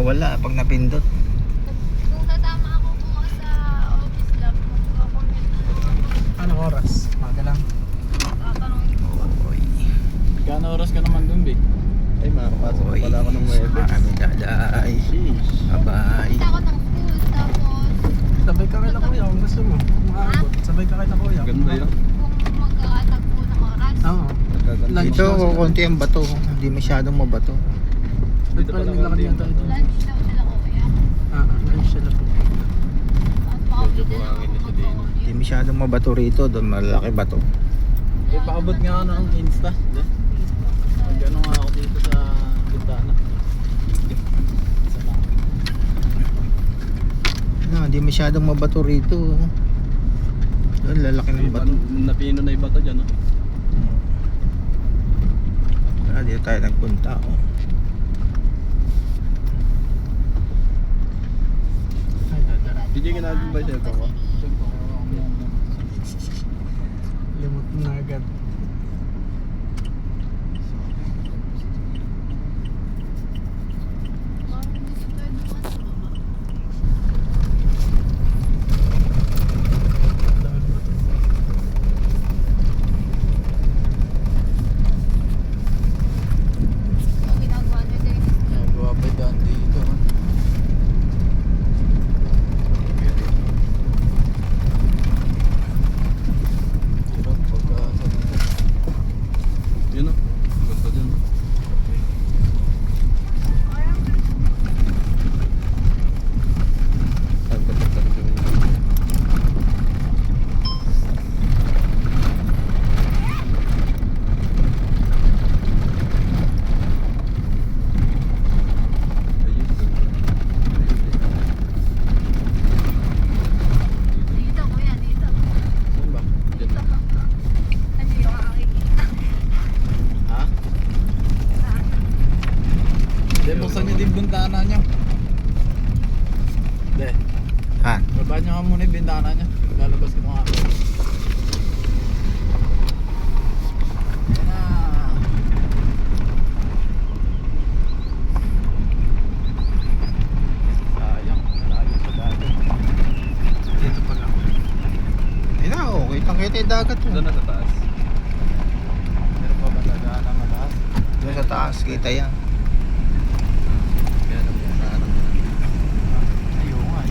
Wala pag napindot. Kung tatama ako bukas sa office lab, magko-commute na lang ako. Anong oras? Maga lang. Tatanungin ko. Oy. Gano'ng oras ka naman dun, Bi? Ay, makapasok Oy. pala ako ng Webes. Marami daday. Bye-bye. Punta ako ng school, tapos Sabay ka kay Kuya kung gusto mo. Kung aabot, sabay ka kay Kuya. Ganda yun. kung magkakatagpo ng oras. Oo. Lunch Dito daw sila. konti ang bato. Hindi masyadong mabato. Pwede pala naglakad niya tayo doon. Lunch daw sila kuya. Lunch sila po. At makapit Medyo na lang buhangin ako na siya din. Hindi magko-commute. masyadong mabato rito. Doon malaki bato. Eh, paabot nga ako ng Insta. Gano'n nga ako dito sa bintana. Hindi masyadong mabato rito. Doon lalaki ng bato. Napino na iba to dyan, no? Dito tayo nagpunta. Hindi ginagawa ba siya ito ko? Limot mo na agad. Parang gusto tayo naman sa baba. Dami ba ito? Ang ginagawa niya din. Nagawa pa daan dito. Hirap pagka Yun, no? Ganda dyan. Saan ka pagkakas yun? Ayun, Dito kuya, dito. saan ba? Dyan. Dito ka. Ano yung nakakikita? Ha? Hindi, buksan niyo din bintana niyo. Hindi. Ha? Baba niyo nga muna yung bintana niyo. Lalabas ko mga ako. Yan na. Sayang. Layo sa dagat. Dito pa lang. Ayun na, okay. Kitang-kita yung dagat. Doon na sa taas. Meron pa ba dagaan ang mataas? Doon sa taas, kita yan. Kaya naman, nahanap mo na. Ayun nga.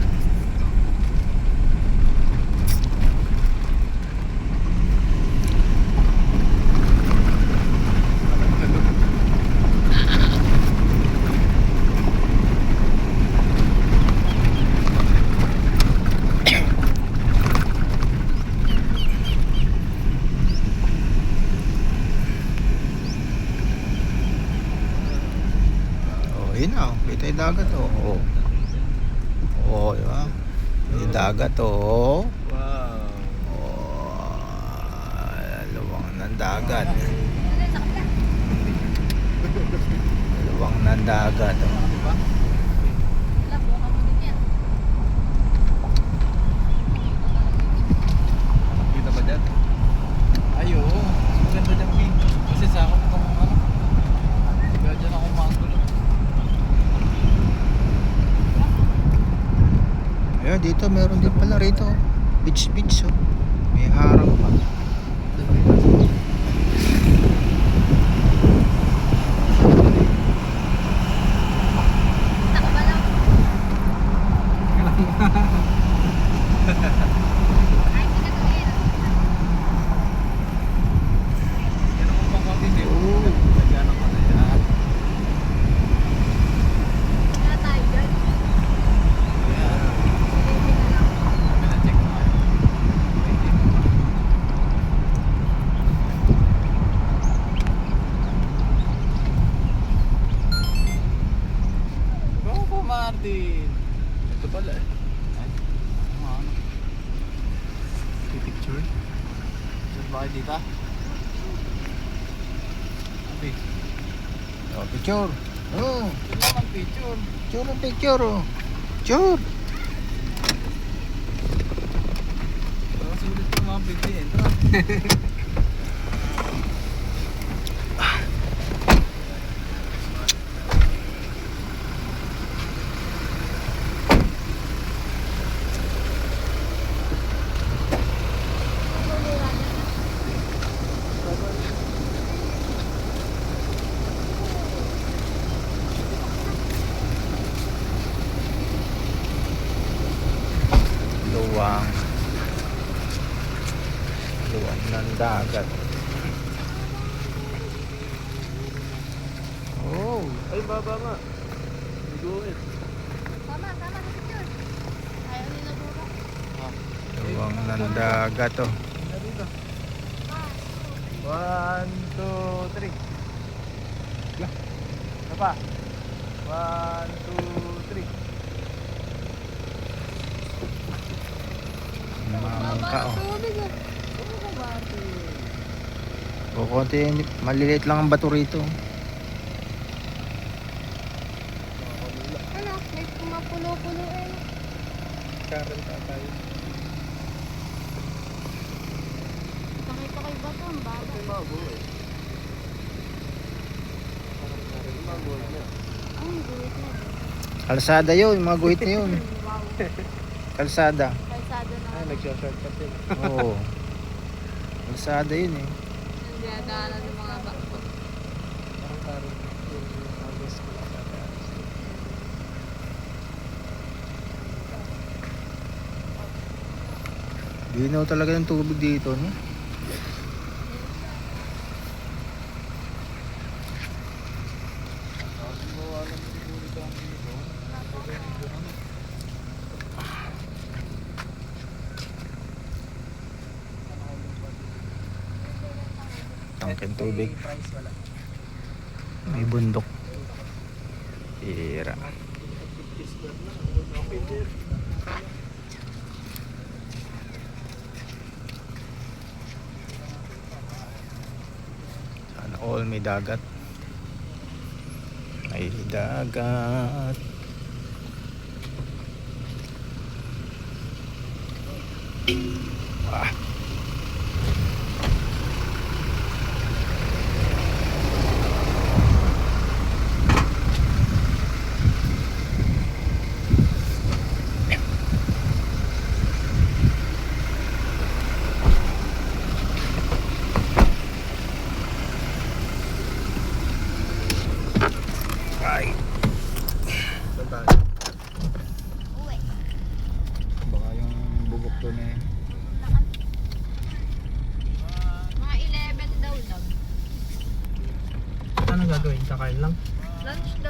Ayun na, kita yung dagat. Di ba? Yung dagat, Wow! Luwang ng dagat. Ano sa kabila? Luwang ng dagat. Diba? Wala, buka mo din yan. Kita ba dyan? Ayun. Maganda dyan, Bing. Kasi sakot itong ano. Kaya dyan ako magulo. Ayun, dito meron din pala rito. Beach, oh. May harang pa. Taka ba lang? Ay, hindi ka tuwin. Yan ako pang kapindi. Lagyan ako na yan. Wala tayo dyan. Ayan. Hindi na lang. Pina-check mo nga. Go po, Martin. Ito pala eh. Ay, ano? Picture? Saan ba kayo dito? Abi, Picture. yun lang ang picture. Picture. Picture. Pero sulit ko mga picture. Entra. dagat. Oh, Ay, baba nga. Guguhit. Tama sa picture. Ayaw nila buka. luwang ng dagat oh. 1, 2, 3. Ano pa? 1, 2, 3. Mamangka oh. Tubig ah. O konti, maliliit lang ang bato rito. Ano? May pumapulo-pulo eh. Karen tayo. Nakita kay Bato ang baba. Ay, mabuhay. Mabuhay na. Ang gulit na. Kalsada yun, mga guhit na yun. Wow. Kalsada. Kalsada na. Ay, nagsashortcut yun. Oo. Kalsada yun eh. Nandiyadaanan ng mga bako. Parang Karen. Yung August ko lang sa Linaw talaga ng tubig dito, no? Tangkin tubig. May bundok. Tira. Sana all may dagat. May dagat. Ah. Ay. Uwi. Baka yung bugok doon eh. Mga 11 daw lang. Ano gagawin? Kakain lang? Lunch daw